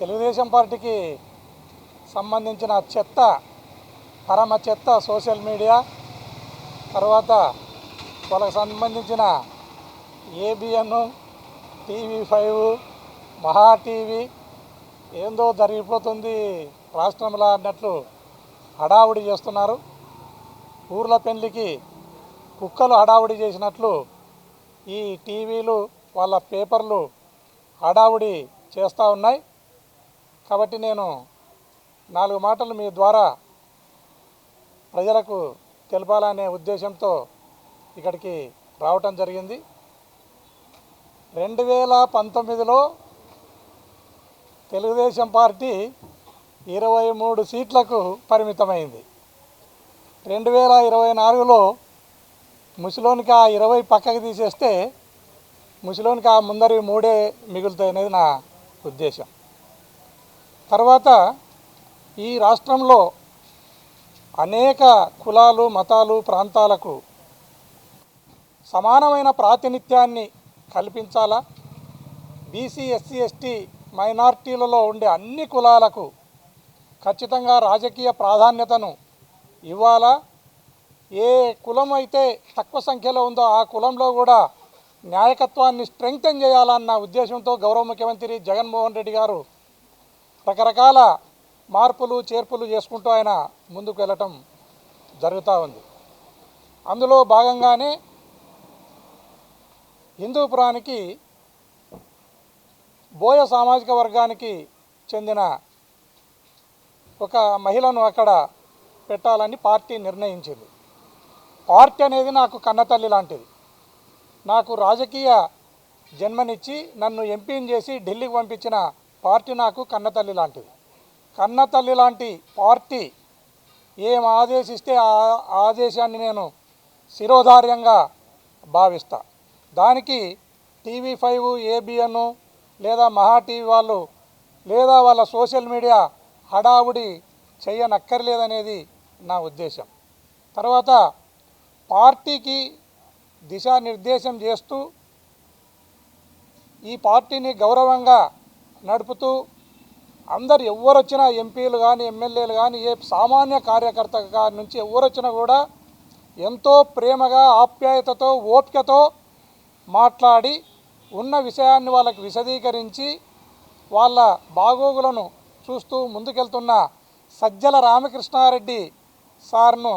తెలుగుదేశం పార్టీకి సంబంధించిన చెత్త, పరమ చెత్త సోషల్ మీడియా, తర్వాత వాళ్ళకి సంబంధించిన ఏబిఎన్, టీవీ5, మహా టీవీ ఏందో జరిగిపోతుంది రాష్ట్రంలో అన్నట్లు హడావుడి చేస్తున్నారు. ఊర్ల పెళ్లికి కుక్కలు హడావుడి చేసినట్లు ఈ టీవీలు వాళ్ళ పేపర్లు హడావుడి చేస్తూ ఉన్నాయి. కాబట్టి నేను 4 మాటలు మీ ద్వారా ప్రజలకు తెలపాలనే ఉద్దేశంతో ఇక్కడికి రావటం జరిగింది. 2019లో తెలుగుదేశం పార్టీ 23 సీట్లకు పరిమితమైంది. 2024లో ముసిలోనికి ఆ 20 పక్కకు తీసేస్తే ముసిలోనికి ఆ ముందరి 3 మిగులుతాయి అనేది నా ఉద్దేశం. తర్వాత ఈ రాష్ట్రంలో అనేక కులాలు, మతాలు, ప్రాంతాలకు సమానమైన ప్రాతినిధ్యాన్ని కల్పించాలా, బీసీ, ఎస్సీ, ఎస్టీ, మైనార్టీలలో ఉండే అన్ని కులాలకు ఖచ్చితంగా రాజకీయ ప్రాధాన్యతను ఇవ్వాలా, ఏ కులం అయితే తక్కువ సంఖ్యలో ఉందో ఆ కులంలో కూడా న్యాయకత్వాన్ని స్ట్రెంగ్తెన్ చేయాలన్న ఉద్దేశంతో గౌరవ ముఖ్యమంత్రి జగన్మోహన్ రెడ్డి గారు రకరకాల మార్పులు చేర్పులు చేసుకుంటూ ఆయన ముందుకు వెళ్ళటం జరుగుతూ ఉంది. అందులో భాగంగానే హిందూపురానికి బోయ సామాజిక వర్గానికి చెందిన ఒక మహిళను అక్కడ పెట్టాలని పార్టీ నిర్ణయించింది. పార్టీ అనేది నాకు కన్నతల్లి లాంటిది. నాకు రాజకీయ జన్మనిచ్చి నన్ను ఎంపీని చేసి ఢిల్లీకి పంపించిన పార్టీ నాకు కన్నతల్లి లాంటిది. కన్నతల్లి లాంటి పార్టీ ఏం ఆదేశిస్తే ఆ ఆదేశాన్ని నేను శిరోధార్యంగా భావిస్తా. దానికి టీవీ5, ఏబిఎన్ లేదా మహా టీవీ వాళ్ళు లేదా వాళ్ళ సోషల్ మీడియా హడావుడి చేయనక్కర్లేదనేది నా ఉద్దేశం. తర్వాత పార్టీకి దిశానిర్దేశం చేస్తూ ఈ పార్టీని గౌరవంగా నడుపుతూ అందరు ఎవరొచ్చినా ఎంపీలు కానీ ఎమ్మెల్యేలు కానీ ఏ సామాన్య కార్యకర్త నుంచి ఎవరొచ్చినా కూడా ఎంతో ప్రేమగా ఆప్యాయతతో ఓపికతో మాట్లాడి ఉన్న విషయాన్ని వాళ్ళకి విశదీకరించి వాళ్ళ బాగోగులను చూస్తూ ముందుకెళ్తున్న సజ్జల రామకృష్ణారెడ్డి సార్ను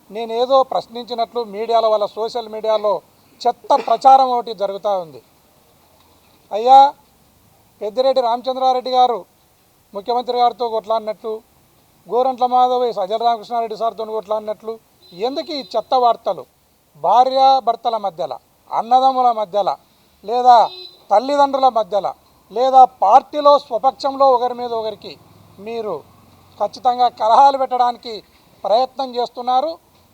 నేనేదో ప్రశ్నించినట్లు మీడియాలో వాళ్ళ సోషల్ మీడియాలో చెత్త ప్రచారం ఒకటి జరుగుతూ ఉంది. అయ్యా, పెద్దిరెడ్డి రామచంద్రారెడ్డి గారు ముఖ్యమంత్రి గారితో కొట్లాడినట్లు, గోరంట్ల మాధవ్ సజ్జల రామకృష్ణారెడ్డి సార్తో కొట్లాడినట్లు ఎందుకు ఈ చెత్త వార్తలు? భార్యాభర్తల మధ్యలో, అన్నదమ్ముల మధ్యలో, లేదా తల్లిదండ్రుల మధ్యలో, లేదా పార్టీలో స్వపక్షంలో ఒకరి మీద ఒకరికి మీరు ఖచ్చితంగా కలహాలు పెట్టడానికి ప్రయత్నం చేస్తున్నారు.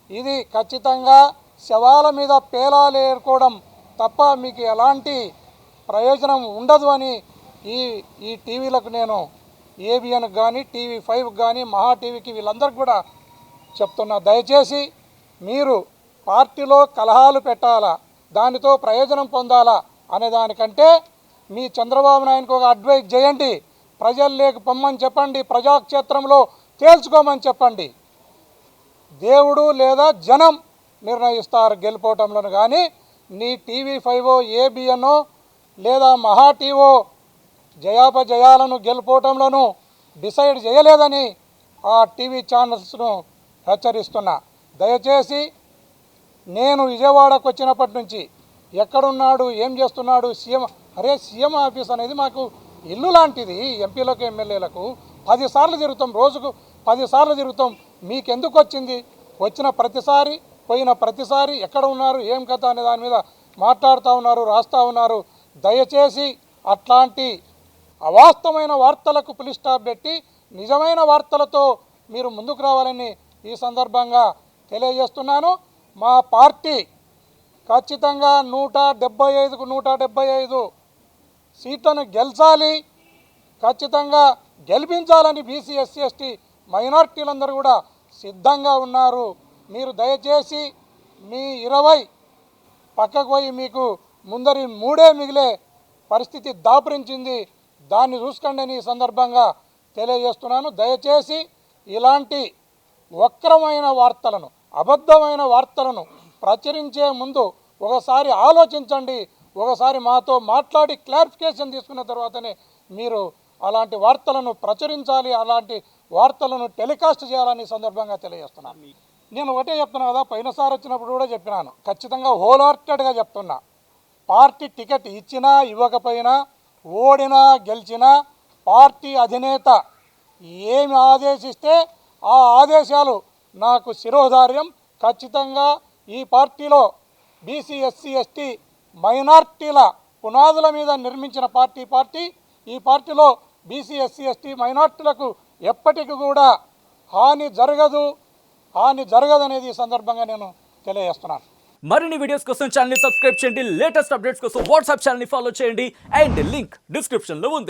ఇది ఖచ్చితంగా శవాల మీద పేలాలు ఏరుకోవడం తప్ప మీకు ఎలాంటి ప్రయోజనం ఉండదు అని ఈ టీవీలకు నేను ఏబిఎన్కి కానీ టీవీ5కి కానీ మహా టీవీకి వీళ్ళందరికీ కూడా చెప్తున్నా. దయచేసి మీరు పార్టీలో కలహాలు పెట్టాలా, దానితో ప్రయోజనం పొందాలా అనే దానికంటే మీ చంద్రబాబు నాయుడుకి ఒక అడ్వైజ్ చేయండి. ప్రజలు లేక పొమ్మని చెప్పండి, ప్రజాక్షేత్రంలో తేల్చుకోమని చెప్పండి. దేవుడు లేదా జనం నిర్ణయిస్తారు గెలుపోవటంలో. కానీ నీ టీవీ5, ఏబిఎన్ లేదా మహా టీవో జయాపజయాలను గెలుపోవటంలోనూ డిసైడ్ చేయలేదని ఆ టీవీ ఛానల్స్ను హెచ్చరిస్తున్నా. దయచేసి నేను విజయవాడకు వచ్చినప్పటి నుంచి ఎక్కడున్నాడు, ఏం చేస్తున్నాడు, సీఎం ఆఫీస్ అనేది మాకు ఇల్లు లాంటిది. ఎంపీలకు ఎమ్మెల్యేలకు 10 సార్లు తిరుగుతాం, రోజుకు 10 సార్లు తిరుగుతాం. మీకెందుకు వచ్చింది? వచ్చిన ప్రతిసారి పోయిన ప్రతిసారి ఎక్కడ ఉన్నారు, ఏం కథ అనే దాని మీద మాట్లాడుతూ ఉన్నారు, రాస్తూ ఉన్నారు. దయచేసి అట్లాంటి అవాస్తవమైన వార్తలకు పులి స్టాప్ పెట్టి నిజమైన వార్తలతో మీరు ముందుకు రావాలని ఈ సందర్భంగా తెలియజేస్తున్నాను. మా పార్టీ ఖచ్చితంగా 175కు 175 సీట్లను గెలిచాలి, ఖచ్చితంగా గెలిపించాలని బీసీ, ఎస్సీ, ఎస్టీ మైనార్టీలందరూ కూడా సిద్ధంగా ఉన్నారు. మీరు దయచేసి మీ 20 పక్కకు పోయి మీకు ముందరి 3 మిగిలే పరిస్థితి దాపురించింది. దాన్ని చూసుకోండి అని ఈ సందర్భంగా తెలియజేస్తున్నాను. దయచేసి ఇలాంటి వక్రమైన వార్తలను, అబద్ధమైన వార్తలను ప్రచురించే ముందు ఒకసారి ఆలోచించండి. ఒకసారి మాతో మాట్లాడి క్లారిఫికేషన్ తీసుకున్న తర్వాతనే మీరు అలాంటి వార్తలను ప్రచురించాలి, అలాంటి వార్తలను టెలికాస్ట్ చేయాలని సందర్భంగా తెలియజేస్తున్నాను. నేను ఒకటే చెప్తున్నా కదా, పోయినసారి వచ్చినప్పుడు కూడా చెప్పినాను, ఖచ్చితంగా హోల్ హార్టెడ్గా చెప్తున్నా, పార్టీ టికెట్ ఇచ్చినా ఇవ్వకపోయినా, ఓడినా గెలిచినా పార్టీ అధినేత ఏమి ఆదేశిస్తే ఆ ఆదేశాలు నాకు శిరోధార్యం. ఖచ్చితంగా ఈ పార్టీలో బీసీ ఎస్సీ ఎస్టీ మైనార్టీల పునాదుల మీద నిర్మించిన పార్టీ ఈ పార్టీలో బీసీ ఎస్సీ ఎస్టీ మైనార్టీలకు ఎప్పటికీ కూడా హాని జరగదనేది ఈ సందర్భంగా నేను తెలియజేస్తున్నాను. మరిన్ని వీడియోస్ కోసం ఛానల్ ని సబ్స్క్రైబ్ చేయండి. లేటెస్ట్ అప్డేట్స్ కోసం వాట్సాప్ ఛానల్ ని ఫాలో చేయండి. అండ్ లింక్ డిస్క్రిప్షన్ లో ఉంది.